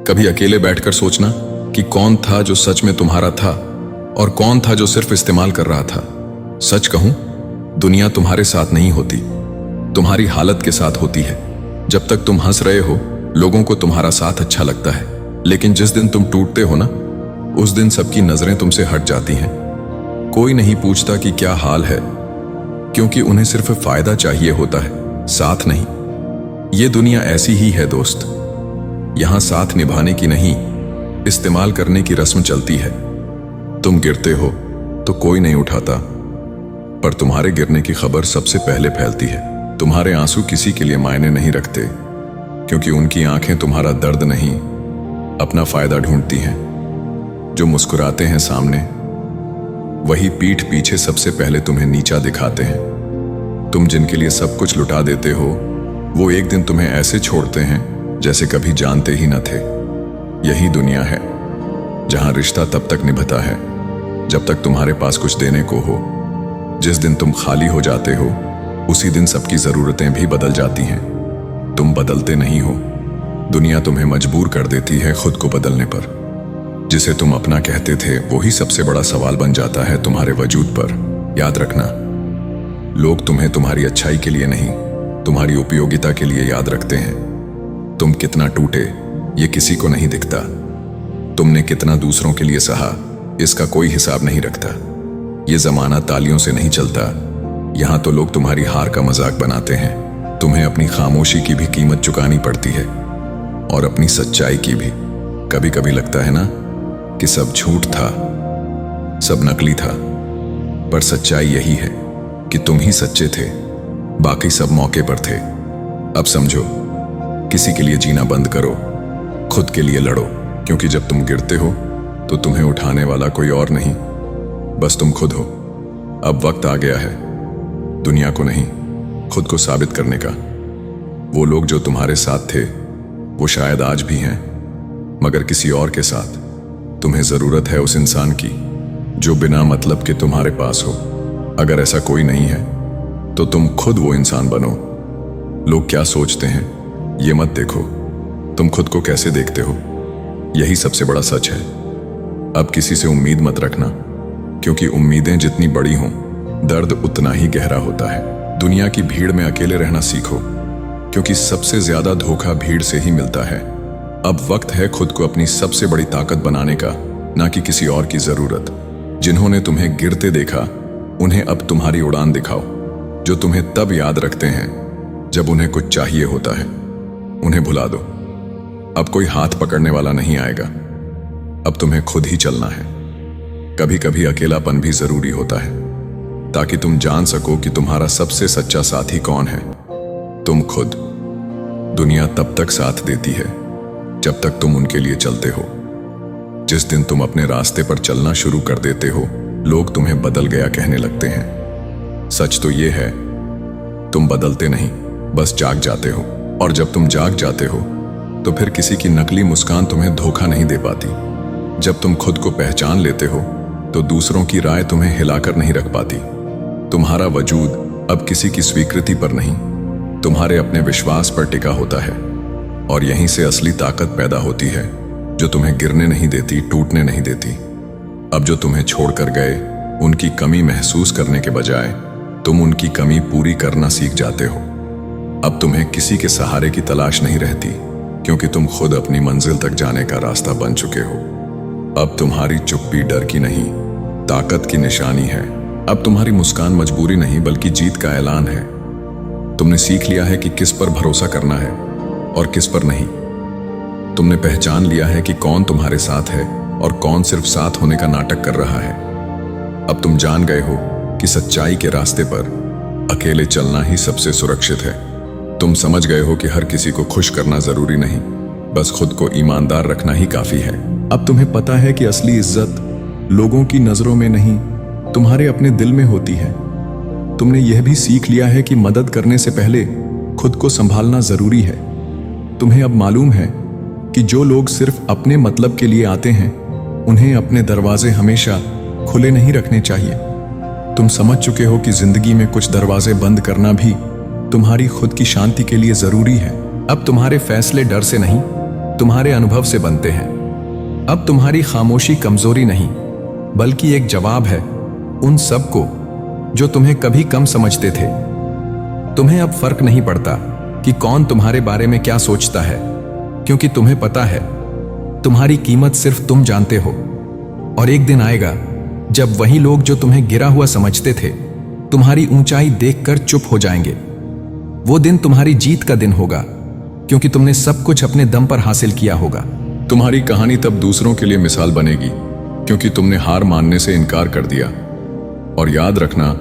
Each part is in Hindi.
कभी अकेले बैठकर सोचना कि कौन था जो सच में तुम्हारा था और कौन था जो सिर्फ इस्तेमाल कर रहा था। सच कहूं, दुनिया तुम्हारे साथ नहीं होती, तुम्हारी हालत के साथ होती है। जब तक तुम हंस रहे हो, लोगों को तुम्हारा साथ अच्छा लगता है, लेकिन जिस दिन तुम टूटते हो ना, उस दिन सबकी नजरें तुमसे हट जाती हैं। कोई नहीं पूछता कि क्या हाल है, क्योंकि उन्हें सिर्फ फायदा चाहिए होता है, साथ नहीं। ये दुनिया ऐसी ही है दोस्त, यहां साथ निभाने की नहीं, इस्तेमाल करने की रस्म चलती है। तुम गिरते हो तो कोई नहीं उठाता, पर तुम्हारे गिरने की खबर सबसे पहले फैलती है। तुम्हारे आंसू किसी के लिए मायने नहीं रखते, क्योंकि उनकी आंखें तुम्हारा दर्द नहीं, अपना फायदा ढूंढती हैं। जो मुस्कुराते हैं सामने, वही पीठ पीछे सबसे पहले तुम्हें नीचा दिखाते हैं। तुम जिनके लिए सब कुछ लुटा देते हो, वो एक दिन तुम्हें ऐसे छोड़ते हैं जैसे कभी जानते ही न थे। यही दुनिया है, जहां रिश्ता तब तक निभता है जब तक तुम्हारे पास कुछ देने को हो। जिस दिन तुम खाली हो जाते हो, उसी दिन सबकी जरूरतें भी बदल जाती हैं। तुम बदलते नहीं हो, दुनिया तुम्हें मजबूर कर देती है खुद को बदलने पर। जिसे तुम अपना कहते थे, वही सबसे बड़ा सवाल बन जाता है तुम्हारे वजूद पर। याद रखना, लोग तुम्हें तुम्हारी अच्छाई के लिए नहीं, तुम्हारी उपयोगिता के लिए याद रखते हैं। तुम कितना टूटे, ये किसी को नहीं दिखता। तुमने कितना दूसरों के लिए सहा, इसका कोई हिसाब नहीं रखता। ये जमाना तालियों से नहीं चलता, यहां तो लोग तुम्हारी हार का मजाक बनाते हैं। तुम्हें अपनी खामोशी की भी कीमत चुकानी पड़ती है, और अपनी सच्चाई की भी। कभी कभी लगता है ना कि सब झूठ था, सब नकली था, पर सच्चाई यही है कि तुम ही सच्चे थे, बाकी सब मौके पर थे। अब समझो, किसी के लिए जीना बंद करो, खुद के लिए लड़ो, क्योंकि जब तुम गिरते हो तो तुम्हें उठाने वाला कोई और नहीं, बस तुम खुद हो। अब वक्त आ गया है दुनिया को नहीं, खुद को साबित करने का। वो लोग जो तुम्हारे साथ थे, वो शायद आज भी हैं, मगर किसी और के साथ। तुम्हें जरूरत है उस इंसान की जो बिना मतलब के तुम्हारे पास हो। अगर ऐसा कोई नहीं है, तो तुम खुद वो इंसान बनो। लोग क्या सोचते हैं, ये मत देखो, तुम खुद को कैसे देखते हो, यही सबसे बड़ा सच है। अब किसी से उम्मीद मत रखना, क्योंकि उम्मीदें जितनी बड़ी हों, दर्द उतना ही गहरा होता है। दुनिया की भीड़ में अकेले रहना सीखो, क्योंकि सबसे ज्यादा धोखा भीड़ से ही मिलता है। अब वक्त है खुद को अपनी सबसे बड़ी ताकत बनाने का, ना कि किसी और की जरूरत। जिन्होंने तुम्हें गिरते देखा, उन्हें अब तुम्हारी उड़ान दिखाओ। जो तुम्हें तब याद रखते हैं जब उन्हें कुछ चाहिए होता है, उन्हें भुला दो। अब कोई हाथ पकड़ने वाला नहीं आएगा, अब तुम्हें खुद ही चलना है। कभी कभी अकेलापन भी जरूरी होता है, ताकि तुम जान सको कि तुम्हारा सबसे सच्चा साथी कौन है। तुम खुद। दुनिया तब तक साथ देती है जब तक तुम उनके लिए चलते हो। जिस दिन तुम अपने रास्ते पर चलना शुरू कर देते हो, लोग तुम्हें बदल गया कहने लगते हैं। सच तो ये है, तुम बदलते नहीं, बस जाग जाते हो। और जब तुम जाग जाते हो, तो फिर किसी की नकली मुस्कान तुम्हें धोखा नहीं दे पाती। जब तुम खुद को पहचान लेते हो, तो दूसरों की राय तुम्हें हिलाकर नहीं रख पाती। तुम्हारा वजूद अब किसी की स्वीकृति पर नहीं, तुम्हारे अपने विश्वास पर टिका होता है। और यहीं से असली ताकत पैदा होती है, जो तुम्हें गिरने नहीं देती, टूटने नहीं देती। अब जो तुम्हें छोड़कर गए, उनकी कमी महसूस करने के बजाय तुम उनकी कमी पूरी करना सीख जाते हो। अब तुम्हें किसी के सहारे की तलाश नहीं रहती, क्योंकि तुम खुद अपनी मंजिल तक जाने का रास्ता बन चुके हो। अब तुम्हारी चुप्पी डर की नहीं, ताकत की निशानी है। अब तुम्हारी मुस्कान मजबूरी नहीं, बल्कि जीत का ऐलान है। तुमने सीख लिया है कि किस पर भरोसा करना है और किस पर नहीं। तुमने पहचान लिया है कि कौन तुम्हारे साथ है और कौन सिर्फ साथ होने का नाटक कर रहा है। अब तुम जान गए हो कि सच्चाई के रास्ते पर अकेले चलना ही सबसे सुरक्षित है। तुम समझ गए हो कि हर किसी को खुश करना जरूरी नहीं, बस खुद को ईमानदार रखना ही काफी है। अब तुम्हें पता है कि असली इज्जत लोगों की नजरों में नहीं, तुम्हारे अपने दिल में होती है। तुमने यह भी सीख लिया है कि मदद करने से पहले खुद को संभालना जरूरी है। तुम्हें अब मालूम है कि जो लोग सिर्फ अपने मतलब के लिए आते हैं, उन्हें अपने दरवाजे हमेशा खुले नहीं रखने चाहिए। तुम समझ चुके हो कि जिंदगी में कुछ दरवाजे बंद करना भी तुम्हारी खुद की शांति के लिए जरूरी है। अब तुम्हारे फैसले डर से नहीं, तुम्हारे अनुभव से बनते हैं। अब तुम्हारी खामोशी कमजोरी नहीं, बल्कि एक जवाब है उन सबको जो तुम्हें कभी कम समझते थे। तुम्हें अब फर्क नहीं पड़ता कि कौन तुम्हारे बारे में क्या सोचता है, क्योंकि तुम्हें पता है तुम्हारी कीमत सिर्फ तुम जानते हो। और एक दिन आएगा जब वही लोग जो तुम्हें गिरा हुआ समझते थे, तुम्हारी ऊंचाई देखकर चुप हो जाएंगे। वो दिन तुम्हारी जीत का दिन होगा, क्योंकि तुमने सब कुछ अपने दम पर हासिल किया होगा। तुम्हारी कहानी तब दूसरों के लिए मिसाल बनेगी, क्योंकि तुमने हार मानने से इनकार कर दिया। और याद रखना,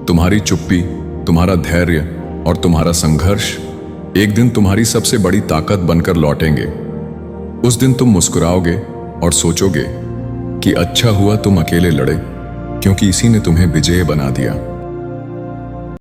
तुम्हारी चुप्पी, तुम्हारा धैर्य और तुम्हारा संघर्ष एक दिन तुम्हारी सबसे बड़ी ताकत बनकर लौटेंगे। उस दिन तुम मुस्कुराओगे और सोचोगे कि अच्छा हुआ तुम अकेले लड़े, क्योंकि इसी ने तुम्हें विजय बना दिया।